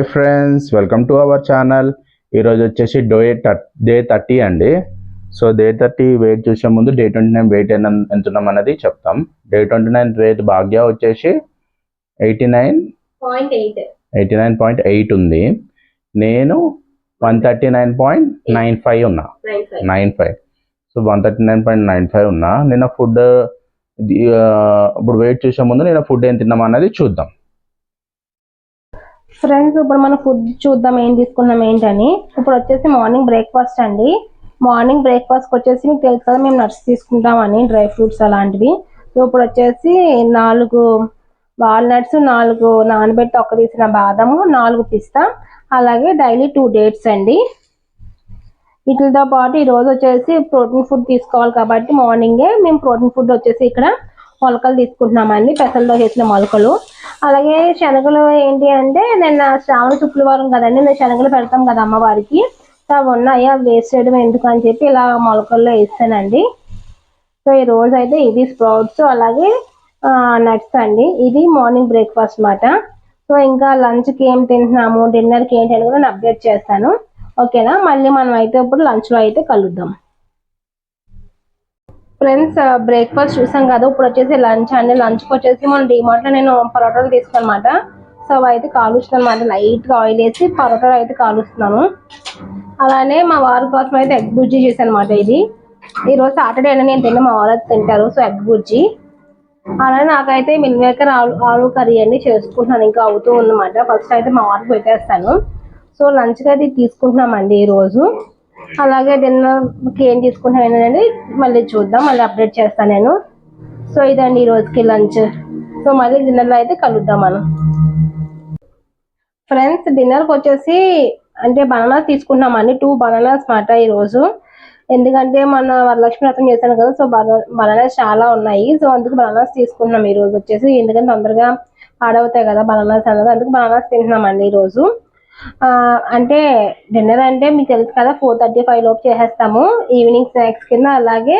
Friends, welcome to our channel. ఈరోజు వచ్చేసి day 30 అండి. సో డే 30 వెయిట్ చూసే ముందు డే 29 వెయిట్ ఎంత ఉన్నాం అనేది చెప్తాం. డే 29 వెయిట్ భాగ్య వచ్చేసి 89.8 ఉంది. నేను 139.95 ఉన్నా. 95. సో 139.95 ఉన్నా. నిన్న ఫుడ్ ఇప్పుడు వెయిట్ చూసే ముందు నేను ఫుడ్ ఏం తిన్నాం అన్నది చూద్దాం. ఫ్రెండ్స్, ఇప్పుడు మనం ఫుడ్ చూద్దాం ఏం తీసుకున్నాం ఏంటని. ఇప్పుడు వచ్చేసి మార్నింగ్ బ్రేక్ఫాస్ట్ అండి. మార్నింగ్ బ్రేక్ఫాస్ట్ వచ్చేసి మీకు తెలుసు కదా, మేము నట్స్ తీసుకుంటామని, డ్రై ఫ్రూట్స్ అలాంటివి. సో ఇప్పుడు వచ్చేసి 4 వాల్నట్స్, 4 నానబెట్టి ఒక్క తీసిన బాదము, 4 పిస్తా, అలాగే డైలీ 2 డేట్స్ అండి. వీటితో పాటు ఈరోజు వచ్చేసి ప్రోటీన్ ఫుడ్ తీసుకోవాలి కాబట్టి మార్నింగే మేము ప్రోటీన్ ఫుడ్ వచ్చేసి ఇక్కడ మొలకలు తీసుకుంటున్నామండి, పెసల్లో చేసిన మొలకలు. అలాగే శనగలు ఏంటి అంటే, నిన్న శ్రావణ శుక్రవారం కదండి, నేను శనగలు పెడతాం కదా అమ్మవారికి. సో అవి ఉన్నాయి, అవి వేస్ట్ చేయడం ఎందుకు అని చెప్పి ఇలా మొలకల్లో వేస్తానండి. సో ఈ రోజు అయితే ఇది స్ప్రౌట్స్ అలాగే నట్స్ అండి. ఇది మార్నింగ్ బ్రేక్ఫాస్ట్ అన్నమాట. సో ఇంకా లంచ్కి ఏం తింటున్నాము, డిన్నర్కి ఏంటి అని కూడా నేను అప్డేట్ చేస్తాను. ఓకేనా, మళ్ళీ మనం అయితే ఇప్పుడు లంచ్లో అయితే కలుద్దాం. ఫ్రెండ్స్, బ్రేక్ఫాస్ట్ చూసాం కదా, ఇప్పుడు వచ్చేసి లంచ్ అండి. లంచ్కి వచ్చేసి మనం డిమార్ట్లో నేను పరోటాలు తీసుకున్నమాట. సో అవి అయితే కాలుస్తున్నాను అనమాట. లైట్గా ఆయిల్ వేసి పరోటాలు అయితే కాలుస్తున్నాను. అలానే మా వారి కోసం అయితే ఎగ్ బుజ్జి చేశాను అనమాట. ఇది ఈరోజు సాటర్డే అని నేను తిన్న, మా వారు తింటారు. సో ఎగ్ బుజ్జి. అలానే నాకైతే మిల్ మేకర్ ఆలు కర్రీ అండి చేసుకుంటున్నాను, ఇంకా అవుతూ ఉందన్నమాట. ఫస్ట్ అయితే మా వారికి పెట్టేస్తాను. సో లంచ్కి అయితే తీసుకుంటున్నామండి ఈరోజు. అలాగే డిన్నర్కి ఏం తీసుకుంటాం ఏంటంటే మళ్ళీ చూద్దాం, మళ్ళీ అప్డేట్ చేస్తాను నేను. సో ఇదండి ఈ రోజుకి లంచ్. సో మళ్ళీ డిన్నర్లో అయితే కలుద్దాం మనం. ఫ్రెండ్స్, డిన్నర్కి వచ్చేసి అంటే బనానాస్ తీసుకుంటున్నామండి. 2 బనానాస్ మాట ఈరోజు. ఎందుకంటే మన వరలక్ష్మి వ్రతం చేశాను కదా, సో బనానాస్ చాలా ఉన్నాయి. సో అందుకు బనానాస్ తీసుకుంటున్నాం ఈరోజు వచ్చేసి. ఎందుకంటే తొందరగా పాడవుతాయి కదా బనానాస్ అనేది, అందుకు బనానాస్ తింటున్నామండి ఈరోజు. అంటే డిన్నర్ అంటే మీకు తెలుసు కదా, 4:35 లోపు చేసేస్తాము, ఈవినింగ్ స్నాక్స్ కింద, అలాగే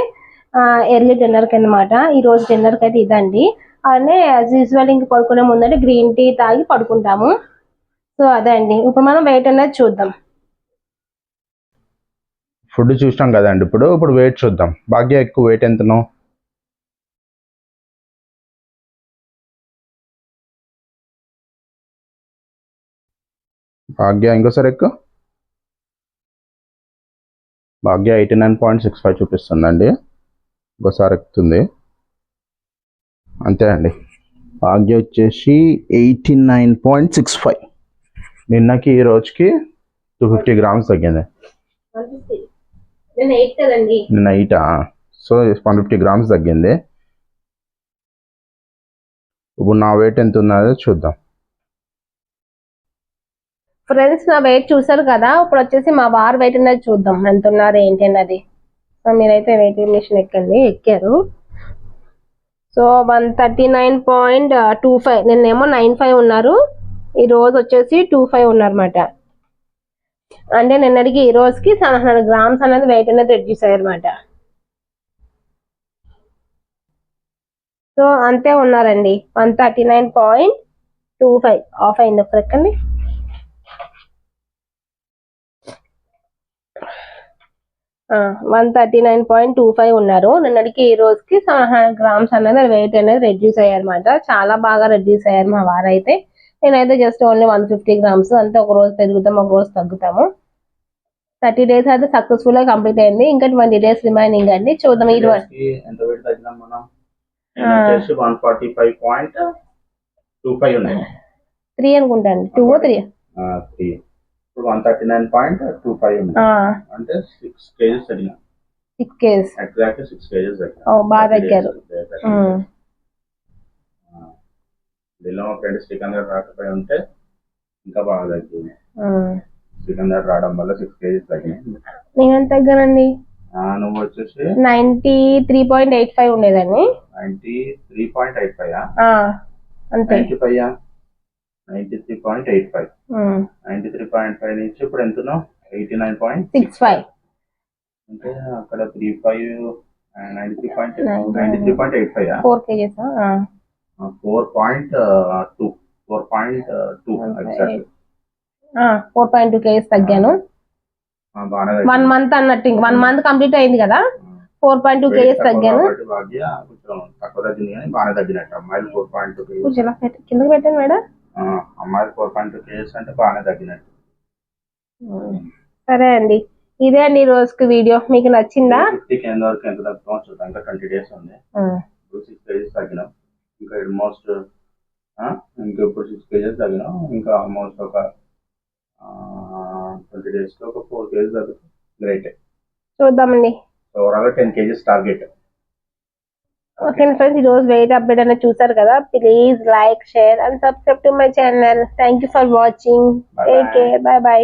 ఎర్లీ డిన్నర్ కింద అనమాట. ఈరోజు డిన్నర్కి అయితే ఇదండి. అలానే యాజ్ యూజువల్ ఇంక పడుకునే ముందంటే గ్రీన్ టీ తాగి పడుకుంటాము. సో అదే అండి. ఇప్పుడు మనం వెయిట్ అనేది చూద్దాం. ఫుడ్ చూసాం కదండి, ఇప్పుడు వెయిట్ చూద్దాం. భాగ్య ఎక్కువ వెయిట్ ఎంతనో? భాగ్య ఇంకోసారి ఎక్కువ. భాగ్య 89.65 చూపిస్తుందండి. ఇంకోసారి ఎక్కుతుంది. అంతే అండి. భాగ్య వచ్చేసి 89.65. నిన్నకి ఈ రోజుకి 250 గ్రామ్స్ తగ్గింది. నిన్న 8. సో 150 గ్రామ్స్ తగ్గింది. ఇప్పుడు నా వెయిట్ ఎంత ఉన్నదో చూద్దాం. ఫ్రెండ్స్, నా వెయిట్ చూసారు కదా, ఇప్పుడు వచ్చేసి మా వారు వెయిట్ అనేది చూద్దాం ఎంత ఉన్నారు ఏంటి అన్నది. సో మీరైతే వెయిట్ మిషన్ ఎక్కారు. సో 139.25. నిన్నేమో 95 ఉన్నారు, ఈ రోజు వచ్చేసి 25 ఉన్నారన్నమాట. అంటే నిన్నటికి ఈ రోజుకి 700 గ్రామ్స్ అనేది వెయిట్ అనేది రెడ్యూస్ అయ్యారన్నమాట. సో అంతే ఉన్నారండి. 139.25 ఆఫ్ అయింది ఒక సెకండ్. ఆ 139.25 ఉన్నారు. నిన్నటికి ఈ రోజుకి 700 గ్రామ్స్ అనేది వెయిట్ అనేది రెడ్యూస్ అయ్యారన్నమాట. చాలా బాగా రెడ్యూస్ అయ్యారు మా వారైతే. నేనైతే జస్ట్ ఓన్లీ 150 గ్రామ్స్ అంతే. ఒక రోజు పెరుగుతాం, ఒక రోజు తగ్గుతాము. 30 డేస్ అయితే సక్సెస్ఫుల్ గా కంప్లీట్ అయింది. ఇంకా 20 డేస్ రిమైనింగ్ అండి. చూద్దాం. ఈ రోజు 3 అనుకుంటా అండి. 2 or 3. 139.25 ఉంది. అంటే 6 kgs తగ్గినా. 6 kgs ఎగ్జాక్ట్ 6 kgs తగ్గినా. బాగా తగ్గారు. ఢిల్లీలో మా ఫ్రెండ్ శ్రీకాంత్ రాకపోయి ఉంటే ఇంకా బాగా తగ్గింది. శ్రీకాంత్ రావడం వల్ల 6 kgs తగ్గినాయి. నేను ఎంత తగ్గానండి? నువ్వు వచ్చేసి 93.85 ఉండేదాన్ని. 93.85 అంతే. 93.85. 93.5 నుంచి ఇప్పుడు ఎంతనో 89.65. అంటే అక్కడ 93.85. 4 kgs. 4.2 4.2 ఎగ్జాక్ట్. 4.2 kgs తగ్గాను. బాగానే 1 month అన్నట్టు, ఇంక 1 month కంప్లీట్ అయింది కదా, 4.2 kgs తగ్గాను. భాగ్య కొంచెం తక్కువ తగ్గింది కానీ బాగానే తగ్గినట్టు. అమ్మాయిలు 4.2 kgs, కొంచెం ఇలా కిందకి పెట్టండి మేడం. అమ్మాయిలు 4.2 kgs అంటే బాగానే తగ్గినట్టు. సరే అండి, ఇదే అండి ఈ రోజుకి వీడియో. మీకు నచ్చిందా? 50 kg వరకు ఎంత తగ్గుతామో చూద్దాం. ఇంకా 20 days ఉంది. ఇప్పుడు 6 kgs తగ్గినాం. ఇంకా ఆల్మోస్ట్ ఇంకా ఇప్పుడు 6 kgs తగ్గినాం. ఇంకా ఆల్మోస్ట్ ఒక 20 days లో ఒక 4 kgs తగ్గుతాం. గ్రేట్. చూద్దామండి. Overall 10 kgs target. Okay friends, ఈ రోజు వెయిట్ అప్డేట్ అనేది చూసారు కదా. Please like, share and subscribe to my channel. Thank you for watching. Take care. By by.